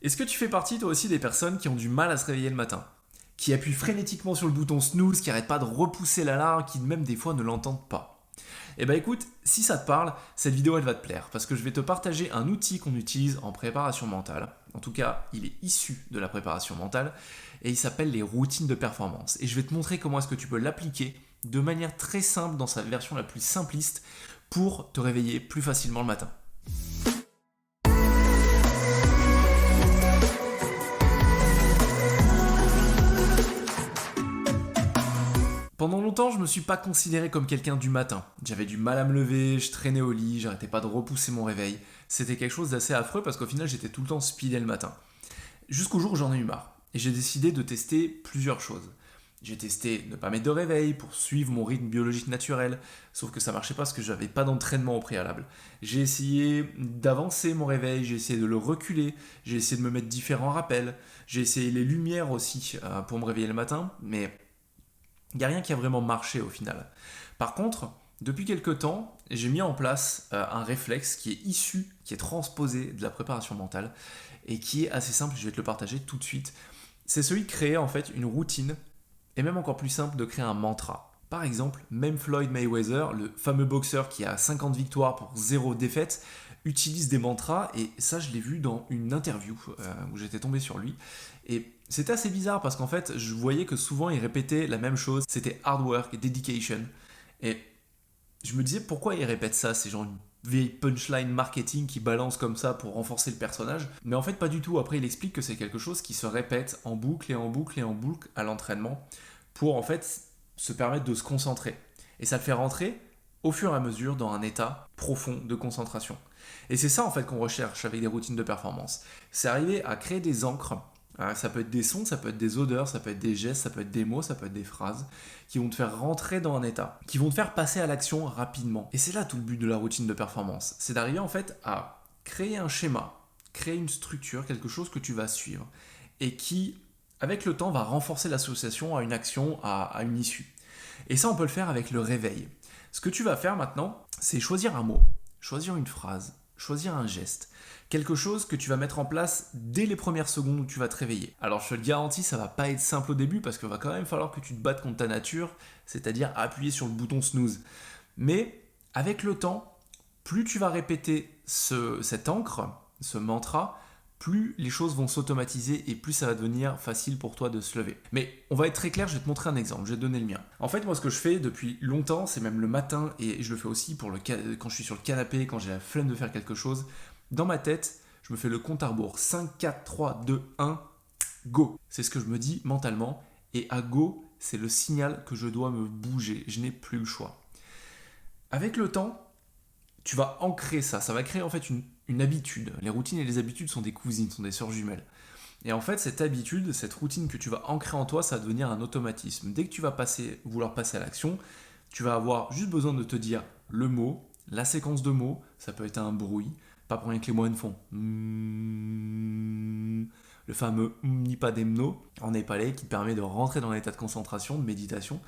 Est-ce que tu fais partie toi aussi des personnes qui ont du mal à se réveiller le matin? Qui appuient frénétiquement sur le bouton snooze, qui n'arrêtent pas de repousser l'alarme, qui même des fois ne l'entendent pas? Eh ben écoute, si ça te parle, cette vidéo elle va te plaire parce que je vais te partager un outil qu'on utilise en préparation mentale. En tout cas, il est issu de la préparation mentale et il s'appelle les routines de performance. Et je vais te montrer comment est-ce que tu peux l'appliquer de manière très simple dans sa version la plus simpliste pour te réveiller plus facilement le matin. Pendant longtemps, je me suis pas considéré comme quelqu'un du matin. J'avais du mal à me lever, je traînais au lit, j'arrêtais pas de repousser mon réveil. C'était quelque chose d'assez affreux parce qu'au final, j'étais tout le temps speedé le matin. Jusqu'au jour où j'en ai eu marre. Et j'ai décidé de tester plusieurs choses. J'ai testé ne pas mettre de réveil pour suivre mon rythme biologique naturel, sauf que ça marchait pas parce que j'avais pas d'entraînement au préalable. J'ai essayé d'avancer mon réveil, j'ai essayé de le reculer, j'ai essayé de me mettre différents rappels, j'ai essayé les lumières aussi pour me réveiller le matin, mais il n'y a rien qui a vraiment marché au final. Par contre, depuis quelques temps, j'ai mis en place un réflexe qui est issu, qui est transposé de la préparation mentale et qui est assez simple, je vais te le partager tout de suite. C'est celui de créer en fait une routine et même encore plus simple de créer un mantra. Par exemple, même Floyd Mayweather, le fameux boxeur qui a 50 victoires pour 0 défaite, utilise des mantras et ça je l'ai vu dans une interview où j'étais tombé sur lui et c'était assez bizarre parce qu'en fait je voyais que souvent il répétait la même chose, c'était hard work et dedication et je me disais pourquoi il répète ça, c'est genre une vieille punchline marketing qui balance comme ça pour renforcer le personnage, mais en fait pas du tout. Après il explique que c'est quelque chose qui se répète en boucle et en boucle et en boucle à l'entraînement pour en fait se permettre de se concentrer et ça le fait rentrer au fur et à mesure dans un état profond de concentration. Et c'est ça en fait qu'on recherche avec des routines de performance. C'est arriver à créer des ancres. Ça peut être des sons, ça peut être des odeurs, ça peut être des gestes, ça peut être des mots, ça peut être des phrases qui vont te faire rentrer dans un état, qui vont te faire passer à l'action rapidement. Et c'est là tout le but de la routine de performance. C'est d'arriver en fait à créer un schéma, créer une structure, quelque chose que tu vas suivre et qui, avec le temps, va renforcer l'association à une action, à une issue. Et ça, on peut le faire avec le réveil. Ce que tu vas faire maintenant, c'est choisir un mot, choisir une phrase, choisir un geste, quelque chose que tu vas mettre en place dès les premières secondes où tu vas te réveiller. Alors je te le garantis, ça va pas être simple au début parce qu'il va quand même falloir que tu te battes contre ta nature, c'est-à-dire appuyer sur le bouton snooze. Mais avec le temps, plus tu vas répéter cette ancre, ce mantra, plus les choses vont s'automatiser et plus ça va devenir facile pour toi de se lever. Mais on va être très clair, je vais te montrer un exemple, je vais te donner le mien. En fait, moi ce que je fais depuis longtemps, c'est même le matin et je le fais aussi quand je suis sur le canapé, quand j'ai la flemme de faire quelque chose. Dans ma tête, je me fais le compte à rebours. 5, 4, 3, 2, 1, go. C'est ce que je me dis mentalement. Et à go, c'est le signal que je dois me bouger. Je n'ai plus le choix. Avec le temps, tu vas ancrer ça. Ça va créer en fait une habitude. Les routines et les habitudes sont des cousines, sont des sœurs jumelles. Et en fait, cette habitude, cette routine que tu vas ancrer en toi, ça va devenir un automatisme. Dès que tu vas vouloir passer à l'action, tu vas avoir juste besoin de te dire le mot, la séquence de mots, ça peut être un bruit, pas pour rien que les moines font le fameux nipademno en népalais qui te permet de rentrer dans l'état de concentration, de méditation.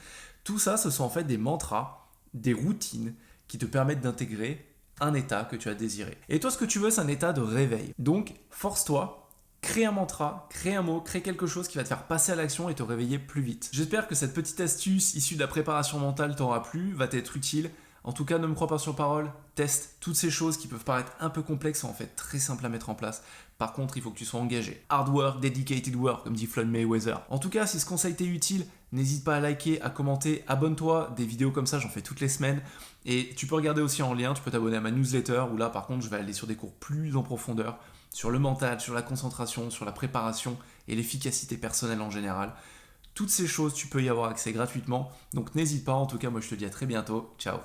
Tout ça, ce sont en fait des mantras, des routines qui te permettent d'intégrer un état que tu as désiré. Et toi, ce que tu veux, c'est un état de réveil. Donc, force-toi, crée un mantra, crée un mot, crée quelque chose qui va te faire passer à l'action et te réveiller plus vite. J'espère que cette petite astuce issue de la préparation mentale t'aura plu, va t'être utile. En tout cas, ne me crois pas sur parole, teste toutes ces choses qui peuvent paraître un peu complexes sont en fait très simples à mettre en place. Par contre, il faut que tu sois engagé. Hard work, dedicated work, comme dit Floyd Mayweather. En tout cas, si ce conseil t'est utile, n'hésite pas à liker, à commenter, abonne-toi. Des vidéos comme ça, j'en fais toutes les semaines. Et tu peux regarder aussi en lien, tu peux t'abonner à ma newsletter, où là, par contre, je vais aller sur des cours plus en profondeur, sur le mental, sur la concentration, sur la préparation et l'efficacité personnelle en général. Toutes ces choses, tu peux y avoir accès gratuitement. Donc n'hésite pas, en tout cas, moi je te dis à très bientôt. Ciao.